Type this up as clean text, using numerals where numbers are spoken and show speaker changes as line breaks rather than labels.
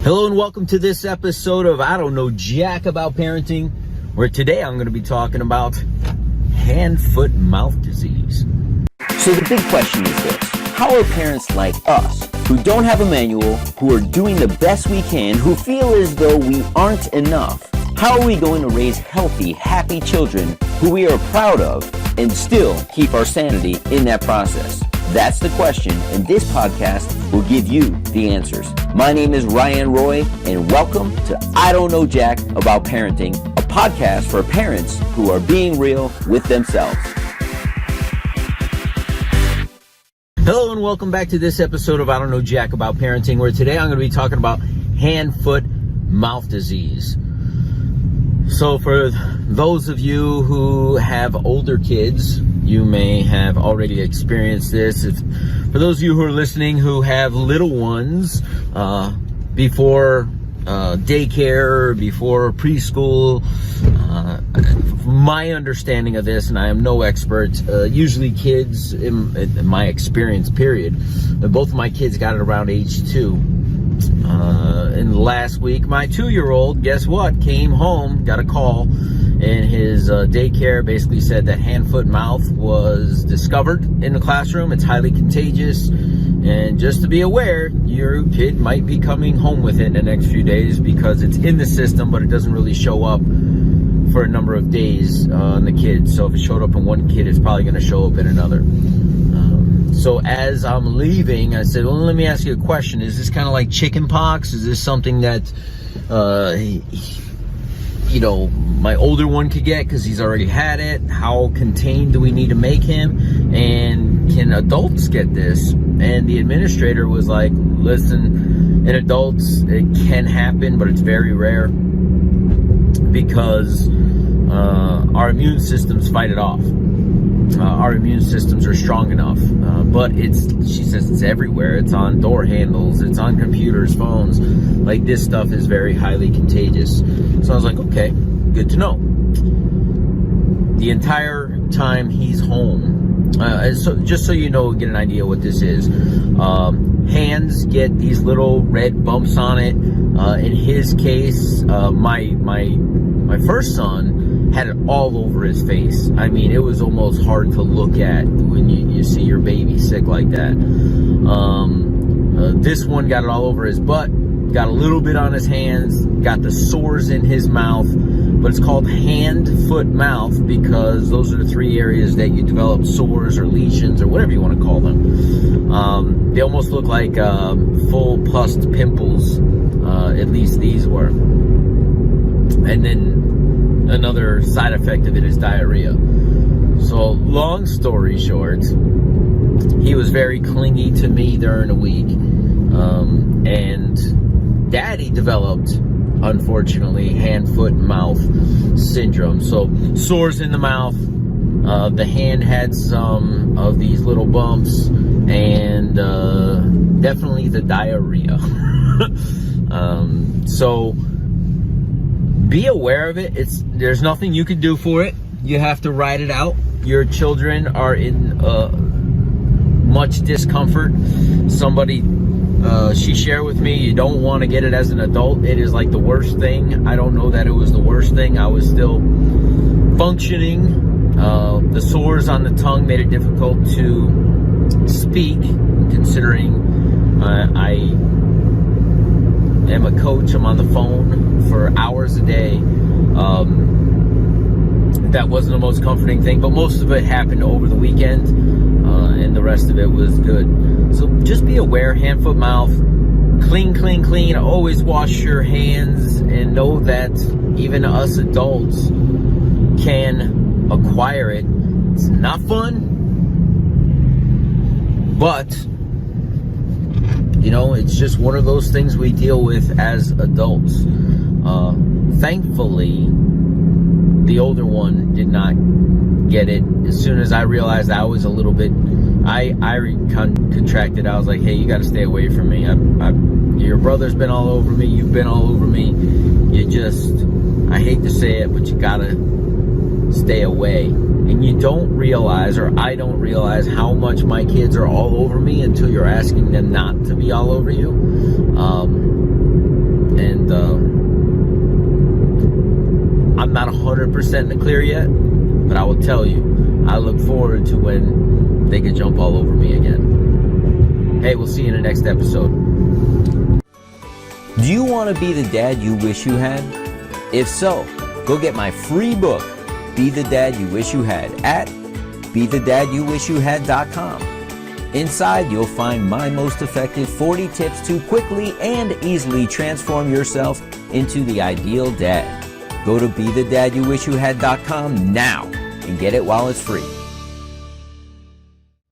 Hello and welcome to this episode of I Don't Know Jack About Parenting, where today I'm going to be talking about hand, foot, mouth disease.
So the big question is this: how are parents like us, who don't have a manual, who are doing the best we can, who feel as though we aren't enough, how are we going to raise healthy, happy children who we are proud of and still keep our sanity in that process? That's the question, and this podcast will give you the answers. My name is Ryan Roy, and welcome to I Don't Know Jack About Parenting, a podcast for parents who are being real with themselves.
Hello and welcome back to this episode of I Don't Know Jack About Parenting, where today I'm going to be talking about hand, foot, mouth disease. So for those of you who have older kids, you may have already experienced this. For those of you who are listening who have little ones, before daycare, before preschool, my understanding of this, and I am no expert, usually kids, in my experience period, both of my kids got it around age 2. And last week, my 2-year-old, guess what, came home, got a call, and his daycare basically said that hand, foot, mouth was discovered in the classroom. It's highly contagious, and just to be aware, your kid might be coming home with it in the next few days because it's in the system, but it doesn't really show up for a number of days in the kid. So if it showed up in one kid, it's probably going to show up in another. So as I'm leaving, I said, well, let me ask you a question. Is this kind of like chicken pox? Is this something that, my older one could get because he's already had it? How contained do we need to make him? And can adults get this? And the administrator was like, listen, in adults, it can happen, but it's very rare because our immune systems fight it off. Our immune systems are strong enough, but she says it's everywhere. It's on door handles, it's on computers, phones. Like, this stuff is very highly contagious. So I was like, okay, good to know. The entire time he's home, so just so you know, get an idea what this is. Hands get these little red bumps on it. In his case, my first son had it all over his face. I mean, it was almost hard to look at when you see your baby sick like that. This one got it all over his butt, got a little bit on his hands, got the sores in his mouth, but it's called hand, foot, mouth because those are the three areas that you develop sores or lesions or whatever you want to call them. They almost look like full pussed pimples, at least these were. And then another side effect of it is diarrhea. So long story short, he was very clingy to me during the week, and Daddy developed, unfortunately, hand, foot, mouth syndrome. So sores in the mouth, the hand had some of these little bumps, and definitely the diarrhea. So be aware of it. There's nothing you can do for it. You have to ride it out. Your children are in much discomfort. Somebody, she shared with me, you don't want to get it as an adult. It is like the worst thing. I don't know that it was the worst thing. I was still functioning. The sores on the tongue made it difficult to speak, considering I am a coach. I'm on the phone for hours a day. That wasn't the most comforting thing, but most of it happened over the weekend, and the rest of it was good. So just be aware, hand, foot, mouth, clean, clean, clean. Always wash your hands, and know that even us adults can acquire it. It's not fun, but it's just one of those things we deal with as adults. Thankfully, the older one did not get it. As soon as I realized I was a little bit, I contracted. I was like, hey, you got to stay away from me. Your brother's been all over me. You've been all over me. I hate to say it, but you got to stay away. And you don't realize, or I don't realize, how much my kids are all over me until you're asking them not to be all over you. I'm not 100% in the clear yet, but I will tell you, I look forward to when they can jump all over me again. Hey, we'll see you in the next episode.
Do you want to be the dad you wish you had? If so, go get my free book, Be the Dad You Wish You Had, at BeTheDadYouWishYouHad.com. Inside, you'll find my most effective 40 tips to quickly and easily transform yourself into the ideal dad. Go to BeTheDadYouWishYouHad.com now and get it while it's free.